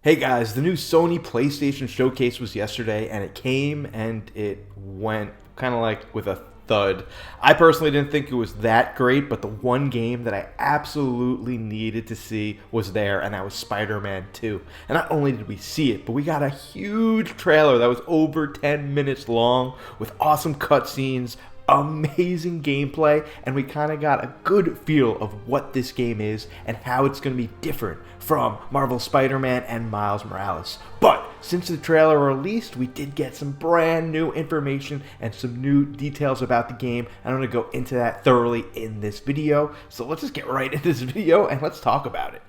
Hey guys, the new Sony Playstation showcase was yesterday, and it came and it went kind of like with a thud. I personally didn't think it was that great, but the one game that I absolutely needed to see was there, and that was Spider-Man 2. And not only did we see it, but we got a huge trailer that was over 10 minutes long with awesome cutscenes, amazing gameplay, and we kind of got a good feel of what this game is and how it's going to be different from Marvel Spiderman and Miles Morales. But since the trailer released, we did get some brand new information and some new details about the game. I'm going to go into that thoroughly in this video. So let's just get right into this video and let's talk about it.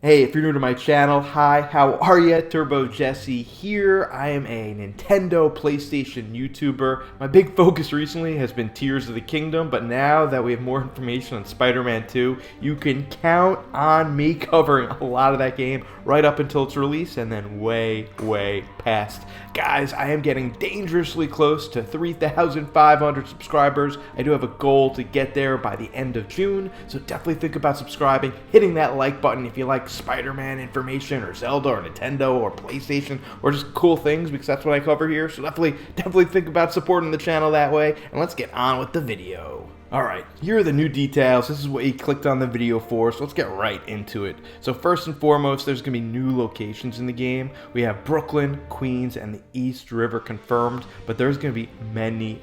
Hey, if you're new to my channel, hi, how are ya? Turbo Jesse here. I am a Nintendo PlayStation YouTuber. My big focus recently has been Tears of the Kingdom, but now that we have more information on Spider-Man 2, you can count on me covering a lot of that game right up until its release and then way past. Guys, I am getting dangerously close to 3,500 subscribers. I do have a goal to get there by the end of June, so definitely think about subscribing, hitting that like button if you like Spider-Man information or Zelda or Nintendo or PlayStation or just cool things, because that's what I cover here. So definitely think about supporting the channel that way, and let's get on with the video. Alright, here are the new details. This is what you clicked on the video for, so let's get right into it. So first and foremost, there's going to be new locations in the game. We have Brooklyn, Queens, and the East River confirmed, but there's going to be many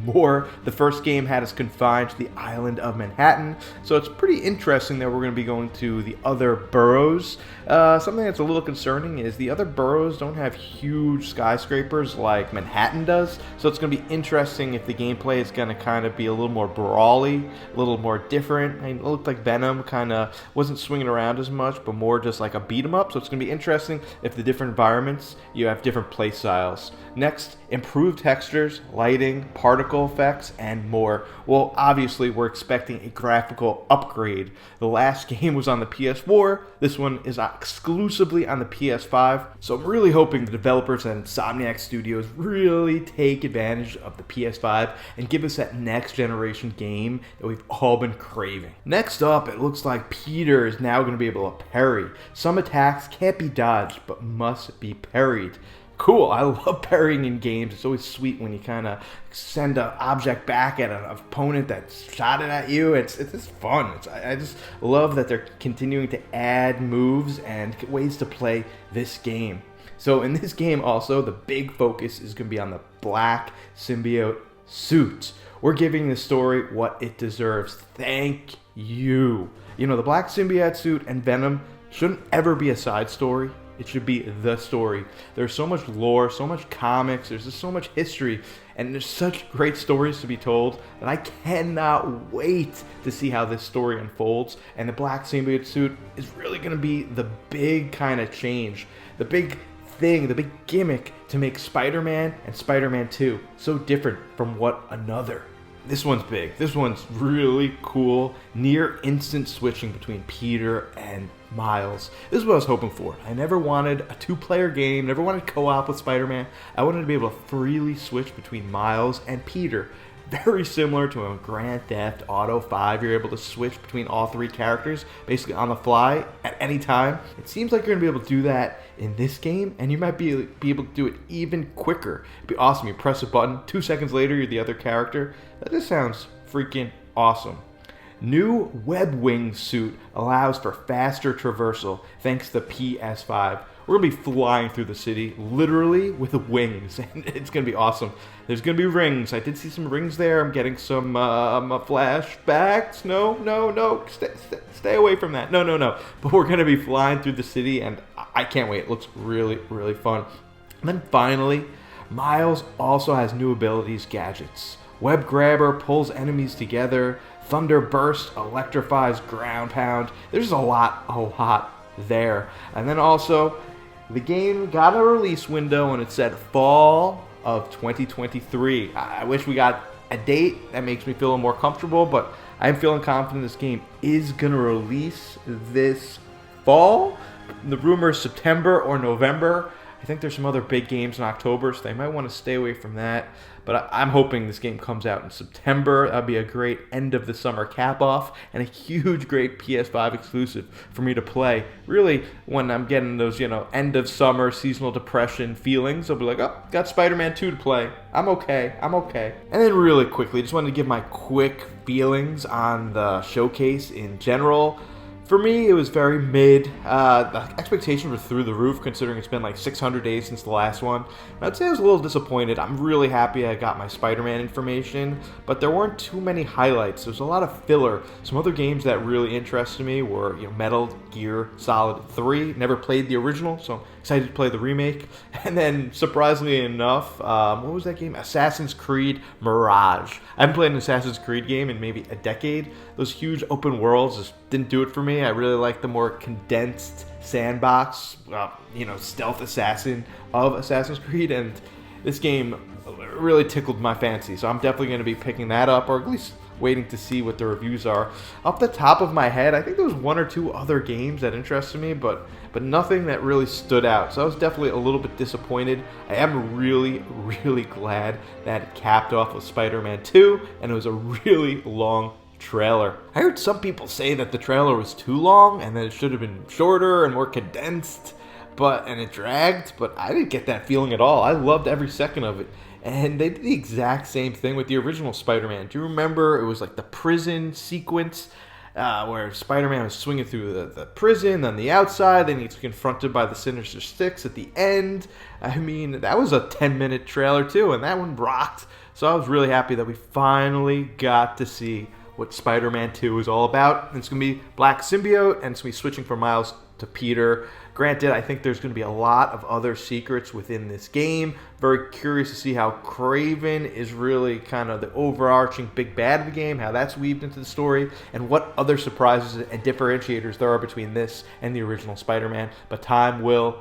more. The first game had us confined to the island of Manhattan, so it's pretty interesting that we're going to be going to the other boroughs. Something that's a little concerning is the other boroughs don't have huge skyscrapers like Manhattan does, so it's going to be interesting if the gameplay is going to kind of be a little more brawly, a little more different. I mean, it looked like Venom kind of wasn't swinging around as much, but more just like a beat 'em up. So it's going to be interesting if the different environments, you have different play styles. Next, improved textures, lighting, particle effects, and more. Well, obviously, we're expecting a graphical upgrade. The last game was on the PS4. This one is exclusively on the PS5. So I'm really hoping the developers at Insomniac Studios really take advantage of the PS5 and give us that next generation game that we've all been craving. Next up, it looks like Peter is now going to be able to parry. Some attacks can't be dodged, but must be parried. Cool, I love parrying in games. It's always sweet when you kind of send an object back at an opponent that shot it at you. It's just fun. I just love that they're continuing to add moves and ways to play this game. So in this game also, the big focus is going to be on the black symbiote suit. We're giving the story what it deserves. Thank you. You know, the black symbiote suit and Venom shouldn't ever be a side story. It should be the story. There's so much lore, so much comics, there's just so much history, and there's such great stories to be told that I cannot wait to see how this story unfolds. And the black symbiote suit is really going to be the big kind of change, the big thing, the big gimmick to make Spider-Man and Spider-Man 2 so different from one another. This one's big. This one's really cool. Near instant switching between Peter and Miles. This is what I was hoping for. I never wanted a two-player game, never wanted co-op with Spider-Man. I wanted to be able to freely switch between Miles and Peter. Very similar to a Grand Theft Auto 5. You're able to switch between all three characters basically on the fly at any time. It seems like you're going to be able to do that in this game, and you might be able to do it even quicker. It'd be awesome. You press a button, 2 seconds later you're the other character. That just sounds freaking awesome. New web wing suit allows for faster traversal thanks to the PS5. We're going to be flying through the city, literally with wings, and it's going to be awesome. There's going to be rings. I did see some rings there. I'm getting some flashbacks. No. Stay away from that. No. But we're going to be flying through the city, and I can't wait. It looks really fun. And then finally, Miles also has new abilities, gadgets. Web Grabber pulls enemies together. Thunder Burst electrifies Ground Pound. There's a lot there. And then also, the game got a release window and it said fall of 2023. I wish we got a date. That makes me feel a little more comfortable, but I'm feeling confident this game is going to release this fall. The rumor is September or November. I think there's some other big games in October, so they might want to stay away from that. But I'm hoping this game comes out in September. That'd be a great end of the summer cap off and a huge, great PS5 exclusive for me to play. Really, when I'm getting those, end of summer seasonal depression feelings, I'll be like, oh, got Spider-Man 2 to play. I'm okay. And then really quickly, just wanted to give my quick feelings on the showcase in general. For me, it was very mid. The expectations were through the roof, considering it's been like 600 days since the last one. I'd say I was a little disappointed. I'm really happy I got my Spider-Man information, but there weren't too many highlights. There's a lot of filler. Some other games that really interested me were Metal Gear Solid 3. Never played the original, so I'm excited to play the remake. And then, surprisingly enough, what was that game? Assassin's Creed Mirage. I haven't played an Assassin's Creed game in maybe a decade. Those huge open worlds just didn't do it for me. I really like the more condensed sandbox, stealth assassin of Assassin's Creed, and this game really tickled my fancy. So I'm definitely going to be picking that up, or at least waiting to see what the reviews are. Off the top of my head, I think there was one or two other games that interested me, but nothing that really stood out. So I was definitely a little bit disappointed. I am really, really glad that it capped off with Spider-Man 2, and it was a really long trailer. I heard some people say that the trailer was too long and that it should have been shorter and more condensed, and it dragged, but I didn't get that feeling at all. I loved every second of it. And they did the exact same thing with the original Spider-Man. Do you remember? It was like the prison sequence where Spider-Man was swinging through the prison on the outside, then he gets confronted by the Sinister Six at the end. I mean, that was a 10-minute trailer too, and that one rocked. So I was really happy that we finally got to see what Spider-Man 2 is all about. And it's going to be Black Symbiote, and it's going to be switching from Miles to Peter. Granted, I think there's going to be a lot of other secrets within this game. Very curious to see how Kraven is really kind of the overarching big bad of the game, how that's weaved into the story, and what other surprises and differentiators there are between this and the original Spider-Man. But time will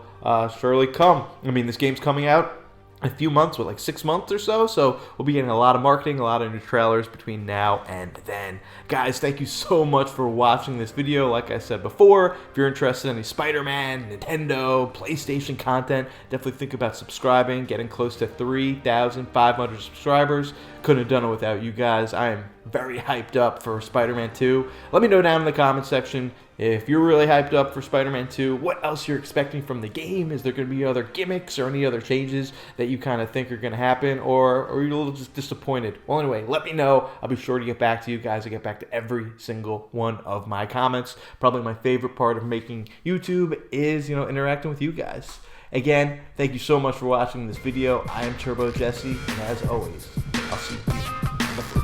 surely come. I mean, this game's coming out a few months, like 6 months or so we'll be getting a lot of marketing, a lot of new trailers between now and then. Guys, thank you so much for watching this video. Like I said before, if you're interested in any Spider-Man, Nintendo, PlayStation content, definitely think about subscribing, getting close to 3,500 subscribers. Couldn't have done it without you guys. I am very hyped up for Spider-Man 2. Let me know down in the comment section if you're really hyped up for Spider-Man 2, what else you're expecting from the game. Is there going to be other gimmicks or any other changes that you kind of think are going to happen, or are you a little just disappointed? Well, anyway, let me know. I'll be sure to get back to you guys. I get back to every single one of my comments. Probably my favorite part of making YouTube is, interacting with you guys. Again, thank you so much for watching this video. I am Turbo Jesse, and as always, I'll see you on the flip.